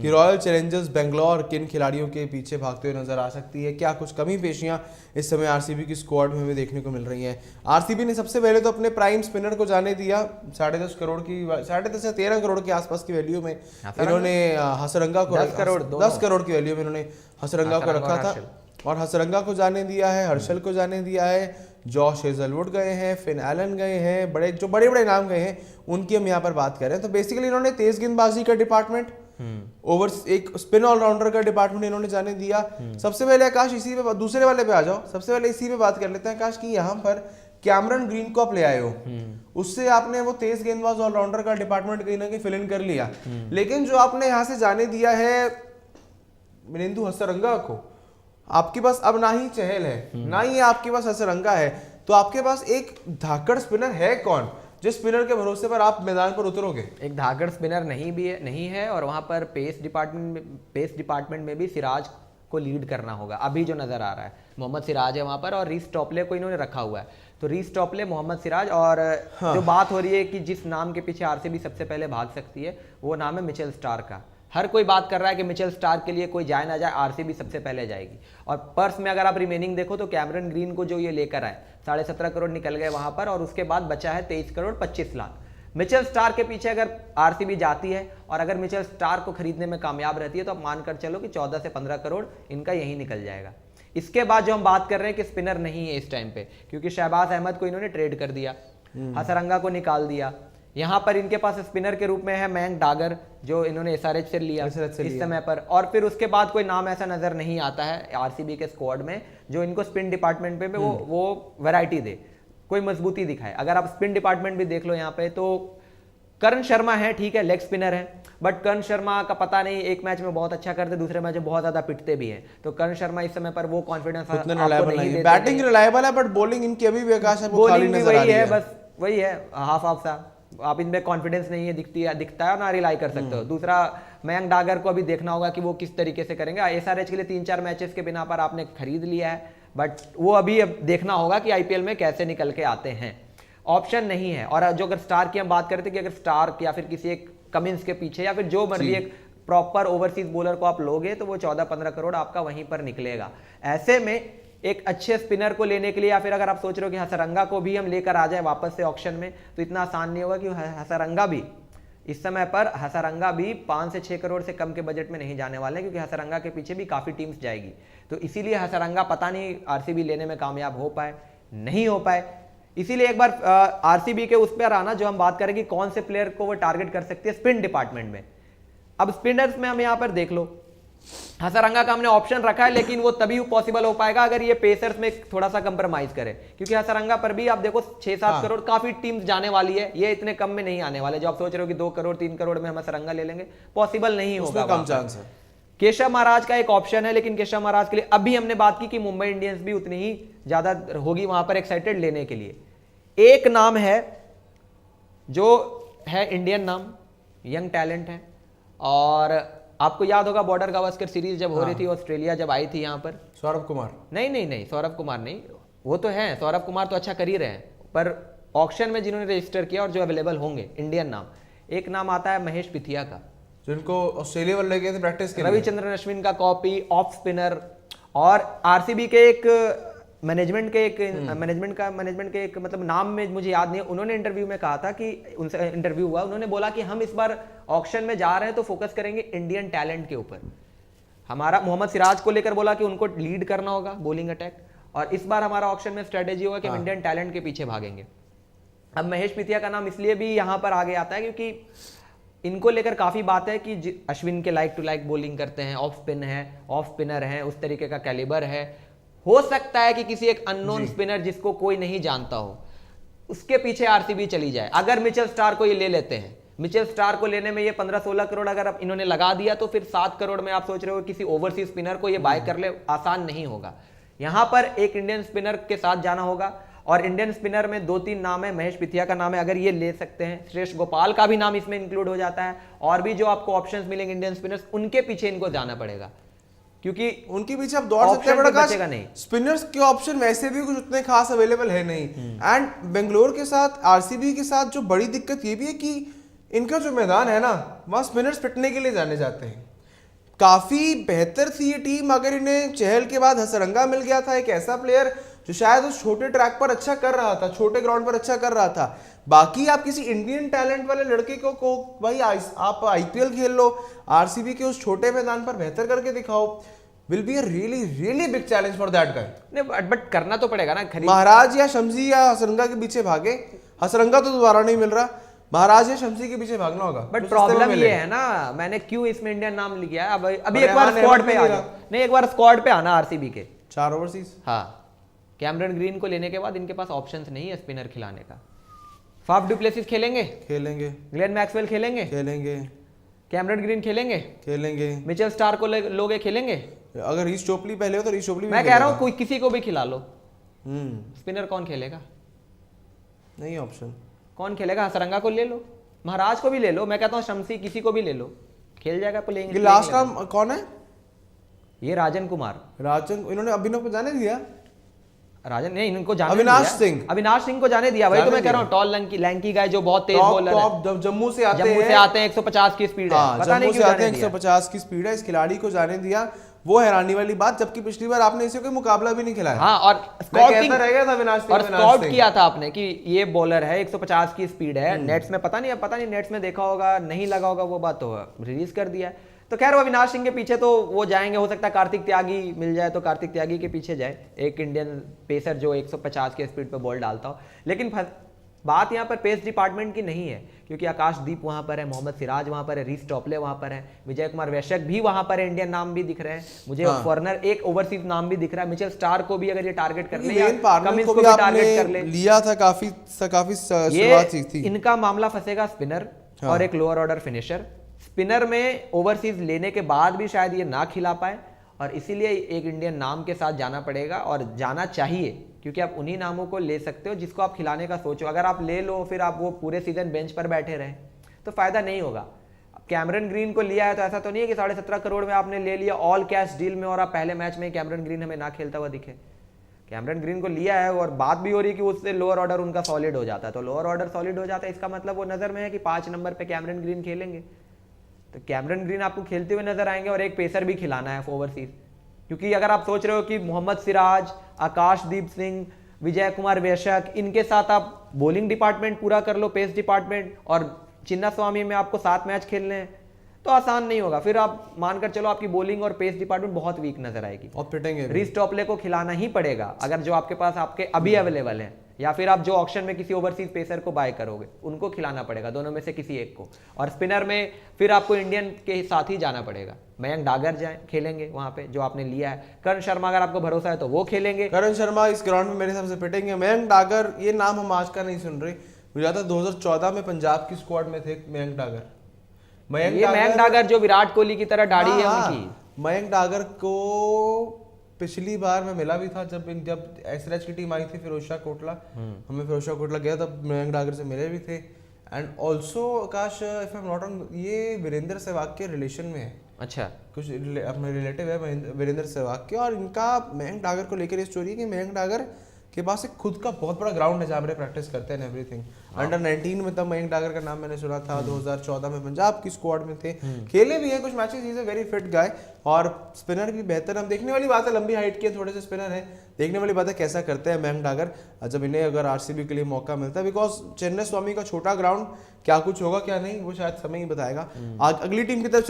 कि royal Challengers Bangalore किन खिलाड़ियों के पीछे भागते हुए नजर आ सकती है, क्या कुछ कमी पेशियां इस समय आरसीबी की स्क्वाड में हमें देखने को मिल रही हैं। आरसीबी ने सबसे पहले तो अपने प्राइम स्पिनर को जाने दिया, 10.5 करोड़ की, 10.5 से 13 करोड़ के आसपास की वैल्यू में इन्होंने हसरंगा को 10 करोड़ की वैल्यू में इन्होंने हसरंगा को रखा था और हसरंगा को जाने दिया है, हर्षल को जाने दिया है, जॉश हेजलवुड गए हैं, फिन एलन गए हैं, बड़े बड़े नाम गए हैं, उनकी हम यहाँ पर बात कर रहे हैं। तो बेसिकली इन्होंने तेज गेंदबाजी का डिपार्टमेंट, ओवर एक स्पिन ऑलराउंडर का डिपार्टमेंट इन्होंने जाने दिया। सबसे पहले आकाश इसी पे, दूसरे वाले पे आ जाओ, सबसे पहले इसी पे बात कर लेते हैं आकाश की यहाँ पर कैमरन ग्रीन को आप ले आए हो, उससे आपने वो तेज गेंदबाज ऑलराउंडर का डिपार्टमेंट कहीं ना कहीं फिल इन कर लिया, लेकिन जो आपने यहाँ से जाने दिया है मिलिंदु हसरंगा को, आपके पास अब ना ही चहल है ना ही आपके पास हसरंगा है, तो आपके पास एक धाकड़ स्पिनर है कौन जिस स्पिनर के भरोसे पर आप मैदान पर उतरोगे? एक धाकड़ स्पिनर नहीं है और वहां पर पेस डिपार्टमेंट में भी सिराज को लीड करना होगा। अभी जो नजर आ रहा है मोहम्मद सिराज है वहां पर और रीस टॉपले को इन्होंने रखा हुआ है, तो रीस टॉपले, मोहम्मद सिराज और जो बात हो रही है कि जिस नाम के पीछे आरसीबी सबसे पहले भाग सकती है वो नाम है मिचेल स्टार्क का। हर कोई बात कर रहा है कि मिचेल स्टार्क के लिए कोई जाए ना जाए आरसीबी सबसे पहले जाएगी। और पर्स में अगर आप रिमेनिंग देखो तो कैमरन ग्रीन को जो ये लेकर आए 17.5 करोड़ निकल गए वहां पर और उसके बाद बचा है 23 करोड़ 25 लाख। मिचेल स्टार्क के पीछे अगर आरसीबी जाती है और अगर मिचेल स्टार्क को खरीदने में कामयाब रहती है तो आप मानकर चलो कि 14 से 15 करोड़ इनका यही निकल जाएगा। इसके बाद जो हम बात कर रहे हैं कि स्पिनर नहीं है इस टाइम पे, क्योंकि शहबाज अहमद को इन्होंने ट्रेड कर दिया, हसरंगा को निकाल दिया। यहां पर इनके पास स्पिनर के रूप में है मयंक डागर जो इन्होंने एसआरएच से लिया इस समय पर, और फिर उसके बाद कोई नाम ऐसा नजर नहीं आता है आरसीबी के स्क्वाड में जो इनको स्पिन डिपार्टमेंट पे वो वैरायटी दे, कोई मजबूती दिखाए। अगर आप स्पिन डिपार्टमेंट भी देख लो यहाँ पे तो करण शर्मा है, ठीक है, लेग स्पिनर है, बट करण शर्मा का पता नहीं, एक मैच में बहुत अच्छा करते, दूसरे मैच में बहुत ज्यादा पिटते भी हैं, तो करण शर्मा इस समय पर वो कॉन्फिडेंस नहीं देते। बैटिंग रिलायबल है बट बॉलिंग इनकी अभी भी आकाश है वो खाली नजर आ रही है, बस वही है हाफ सा, आप इनमें कॉन्फिडेंस नहीं है, दिखता है ना रिलाई कर सकते हो। दूसरा मयंक डागर को अभी देखना होगा कि वो किस तरीके से करेंगे। एसआरएच के लिए 3-4 मैचेस के बिना पर आपने खरीद लिया है, बट वो अभी अब देखना होगा कि आईपीएल में कैसे निकल के आते हैं। ऑप्शन नहीं है। और जो अगर स्टार की हम बात करते कि अगर स्टार या फिर किसी एक कमिंस के पीछे या फिर जो मर्जी एक प्रॉपर ओवरसीज बॉलर को आप लोगे तो वो 14-15 करोड़ आपका वहीं पर निकलेगा। ऐसे में एक अच्छे स्पिनर को लेने के लिए या फिर अगर आप सोच रहे हो कि हसरंगा को भी हम लेकर आ जाए वापस से ऑक्शन में, तो इतना आसान नहीं होगा कि हसरंगा भी इस समय पर 5 से 6 करोड़ से कम के बजट में नहीं जाने वाले, क्योंकि हसरंगा के पीछे भी काफी टीम्स जाएगी। तो इसीलिए हसरंगा पता नहीं आरसीबी लेने में कामयाब हो पाए नहीं हो पाए। इसीलिए एक बार आरसीबी के उस पर आना जो हम बात करें कि कौन से प्लेयर को वो टारगेट कर सकती है स्पिन डिपार्टमेंट में। अब स्पिनर्स में हम यहां पर देख लो, हसरंगा का हमने ऑप्शन रखा है, लेकिन वो तभी पॉसिबल हो पाएगा अगर ये पेसर्स में थोड़ा सा कंप्रोमाइज करे, क्योंकि हसरंगा पर भी आप देखो 6-7 करोड़ काफी टीम्स जाने वाली है, ये इतने कम में नहीं आने वाले। जो आप सोच रहे हो कि 2 करोड़ 3 करोड़ में हम हसरंगा ले लेंगे, पॉसिबल नहीं होगा, कम चांस है। केशव महाराज का एक ऑप्शन है, लेकिन केशव महाराज के लिए अभी हमने बात की कि मुंबई इंडियंस भी उतनी ही ज्यादा होगी वहां पर एक्साइटेड लेने के लिए। एक नाम है जो है इंडियन नाम, यंग टैलेंट है, और आपको याद होगा बॉर्डर गावस्कर सीरीज जब हो रही थी, ऑस्ट्रेलिया जब आई थी यहाँ पर, सौरभ कुमार नहीं सौरभ कुमार नहीं, वो तो है, सौरभ कुमार तो अच्छा कर ही रहे हैं, पर ऑक्शन में जिन्होंने रजिस्टर किया और जो अवेलेबल होंगे इंडियन नाम, एक नाम आता है महेश पिथिया का, जिनको ऑस्ट्रेलिया वाले गए थे प्रैक्टिस के लिए, रविचंद्रन अश्विन का कॉपी, ऑफ स्पिनर, और आरसीबी के एक मैनेजमेंट के एक मतलब नाम में मुझे याद नहीं, उन्होंने इंटरव्यू में कहा था कि उनसे इंटरव्यू हुआ, उन्होंने बोला कि हम इस बार ऑक्शन में जा रहे हैं तो फोकस करेंगे इंडियन टैलेंट के ऊपर। हमारा मोहम्मद सिराज को लेकर बोला कि उनको लीड करना होगा बॉलिंग अटैक, और इस बार हमारा ऑक्शन में स्ट्रेटेजी होगा कि हम इंडियन टैलेंट के पीछे भागेंगे। अब महेश पिथिया का नाम इसलिए भी यहां पर आगे आता है क्योंकि इनको लेकर काफी बात है कि अश्विन के लाइक टू लाइक बॉलिंग करते हैं, ऑफ स्पिनर है, उस तरीके का कैलिबर है। हो सकता है कि किसी एक अननोन स्पिनर जिसको कोई नहीं जानता हो उसके पीछे आरसीबी चली जाए। अगर मिचेल स्टार को ये ले लेते हैं, मिचेल स्टार को लेने में ये 15-16 करोड़ अगर अब इन्होंने लगा दिया तो फिर 7 करोड़ में आप सोच रहे हो किसी ओवरसीज स्पिनर को ये बाय कर ले, आसान नहीं होगा। यहां पर एक इंडियन स्पिनर के साथ जाना होगा, और इंडियन स्पिनर में 2-3 नाम है, महेश पिथिया का नाम है, अगर ये ले सकते हैं, श्रेष्ठ गोपाल का भी नाम इसमें इंक्लूड हो जाता है, और भी जो आपको ऑप्शंस मिलेंगे इंडियन स्पिनर्स, उनके पीछे इनको जाना पड़ेगा, क्योंकि उनके पीछे आप दौड़ सकते हैं, बड़ा नहीं। स्पिनर्स के ऑप्शन वैसे भी कुछ उतने खास अवेलेबल है नहीं। एंड बेंगलोर के साथ आरसीबी के साथ जो बड़ी दिक्कत ये भी है कि इनका जो मैदान है ना, वहां स्पिनर्स पिटने के लिए जाने जाते हैं। काफी बेहतर थी ये टीम अगर इन्हें चहल के बाद हसरंगा मिल गया था, एक ऐसा प्लेयर जो शायद उस छोटे ट्रैक पर अच्छा कर रहा था, छोटे ग्राउंड पर अच्छा कर रहा था। बाकी आप किसी इंडियन टैलेंट वाले लड़के को भाई आप आईपीएल खेल लो, आरसीबी के उस छोटे मैदान पर बेहतर करके दिखाओ, will be a really really big challenge for that guy. नहीं बट करना तो पड़ेगा ना। महाराज या शम्सी या हसरंगा के पीछे भागे, हसरंगा तो दोबारा नहीं मिल रहा, महाराज या शम्सी के पीछे भागना होगा। बट प्रॉब्लम ये है ना, मैंने क्यों इसमें इंडियन नाम लिया है, अभी एक बार स्क्वाड पे आ जाओ। नहीं, एक बार स्क्वाड पे आना आरसीबी के 4 ओवरसीज। हाँ, कैमरन ग्रीन को लेने के बाद इनके पास ऑप्शंस नहीं है स्पिनर खिलाने का। फाफ डुप्लेसिस खेलेंगे, ग्लेन मैक्सवेल खेलेंगे, कैमरन ग्रीन खेलेंगे, मिचेल स्टार को लोगे खेलेंगे। अगर रीस चोपली पहले हो तो रीस चोपली मैं कह रहा हूँ कोई किसी को भी खिला लो। स्पिनर कौन खेलेगा? नहीं ऑप्शन कौन खेलेगा? हसरंगा को ले लो, महाराज को भी ले लो, मैं कहता हूँ शम्सी किसी को भी ले लो, खेल जाएगा। प्लेइंग लास्ट नाम कौन है? ये राजन कुमार। राजन, इन्होंने अभिनव को जाने दिया? राजन नहीं, इनको जाने अविनाश सिंह को जाने दिया भाई। तो मैं कह रहा हूँ टॉल लैंकी गाय जो बहुत तेज बॉलर है, जम्मू से आते हैं 150 की स्पीड है, पता नहीं क्यों जाने दिया। 150 की स्पीड है, इस खिलाड़ी को जाने दिया, वो हैरानी वाली बात, जबकि पिछली बार आपने इसे कोई मुकाबला भी नहीं खिलाया। हाँ, और स्कॉट किया था आपने कि ये बॉलर है, 150 की स्पीड है, नेट्स में पता नहीं नेट्स में देखा होगा, नहीं लगा होगा, वो बात तो रिलीज कर दिया। तो खैर वो अविनाश सिंह के पीछे तो वो जाएंगे, हो सकता है कार्तिक त्यागी मिल जाए तो कार्तिक त्यागी के पीछे जाए, एक इंडियन पेसर जो 150 के स्पीड पे बॉल डालता हो। लेकिन बात यहाँ पर पेस डिपार्टमेंट की नहीं है, क्योंकि आकाशदीप वहां पर है, मोहम्मद सिराज वहां पर है, रीस टॉपले वहां पर है, विजय कुमार वैश्यक भी वहां पर है, इंडियन नाम भी दिख रहे हैं मुझे, फॉरनर एक ओवरसीज नाम भी दिख रहा है, मिचेल स्टार को भी अगर ये टारगेट कर ले या कमिंस को भी टारगेट कर ले, लिया था काफी शुरुआत थी। इनका मामला फंसेगा स्पिनर और एक लोअर ऑर्डर फिनिशर। स्पिनर में ओवरसीज लेने के बाद भी शायद ये ना खिला पाए, और इसीलिए एक इंडियन नाम के साथ जाना पड़ेगा, और जाना चाहिए, क्योंकि आप उन्हीं नामों को ले सकते हो जिसको आप खिलाने का सोचो। अगर आप ले लो फिर आप वो पूरे सीजन बेंच पर बैठे रहें तो फायदा नहीं होगा। कैमरन ग्रीन को लिया है तो ऐसा तो नहीं है कि 17.5 करोड़ में आपने ले लिया ऑल कैश डील में, और आप पहले मैच में कैमरन ग्रीन हमें ना खेलता हुआ दिखे। कैमरन ग्रीन को लिया है और बात भी हो रही है कि उससे लोअर ऑर्डर उनका सॉलिड हो जाता है, तो लोअर ऑर्डर सॉलिड हो जाता है, इसका मतलब वो नजर में है कि 5 नंबर पे कैमरन ग्रीन खेलेंगे। तो कैमरन ग्रीन आपको खेलते हुए नजर आएंगे, और एक पेसर भी खिलाना है ओवरसीज, क्योंकि अगर आप सोच रहे हो कि मोहम्मद सिराज, आकाशदीप सिंह, विजय कुमार वैश्यक, इनके साथ आप बॉलिंग डिपार्टमेंट पूरा कर लो, पेस डिपार्टमेंट, और चिन्ना स्वामी में आपको 7 मैच खेलने हैं, तो आसान नहीं होगा। फिर आप मानकर चलो आपकी बॉलिंग और पेस डिपार्टमेंट बहुत वीक नजर आएगी, और पिटेंगे। रीस टॉपले को खिलाना ही पड़ेगा अगर जो आपके पास आपके अभी अवेलेबल है, या फिर आप जो ऑक्शन में किसी ओवरसीज पेसर को बाय करोगे उनको खिलाना पड़ेगा, दोनों में से किसी एक को। और स्पिनर में फिर आपको इंडियन के साथ ही जाना पड़ेगा। मयंक डागर जाए खेलेंगे वहां पे जो आपने लिया है, करण शर्मा अगर आपको भरोसा है तो वो खेलेंगे। करण शर्मा इस ग्राउंड में मेरे हिसाब से पिटेंगे। मयंक डागर, ये नाम हम आज का नहीं सुन रहे, मुझे याद है 2014 में पंजाब की स्क्वाड में थे मयंक डागर। मयंक डागर जो विराट कोहली की तरह दाढ़ी है उनकी। मयंक डागर को पिछली बार मैं मिला भी था जब एसआरएच की टीम आई थी, फिरोज कोटला, हमें फिरोज कोटला गया तब मयंक डागर से मिले भी थे। And also Akash, if I am not wrong, ये वीरेंद्र सहवाग के रिलेशन में है। अच्छा, कुछ अपने रिलेटिव है वीरेंद्र सहवाग के, और इनका मयंक डागर को लेकर ये स्टोरी है कि मयंक डागर के पास एक खुद का बहुत बड़ा ग्राउंड है जहाँ पर प्रैक्टिस करते हैं एवरीथिंग। अंडर 19 में तब मयंक डागर का नाम मैंने सुना था, 2014 में पंजाब की स्क्वाड में थे, खेले भी हैं कुछ matches, is a very fit guy, और स्पिनर भी बेहतर। हम देखने वाली बात है, लंबी हाइट के थोड़े से स्पिनर है, देखने वाली बात है कैसा करते हैं मयंक डागर जब इन्हें अगर आरसीबी के लिए मौका मिलता है, बिकॉज चेन्नई स्वामी का छोटा ग्राउंड क्या कुछ होगा क्या नहीं वो शायद समय ही बताएगा। अगली टीम की तरफ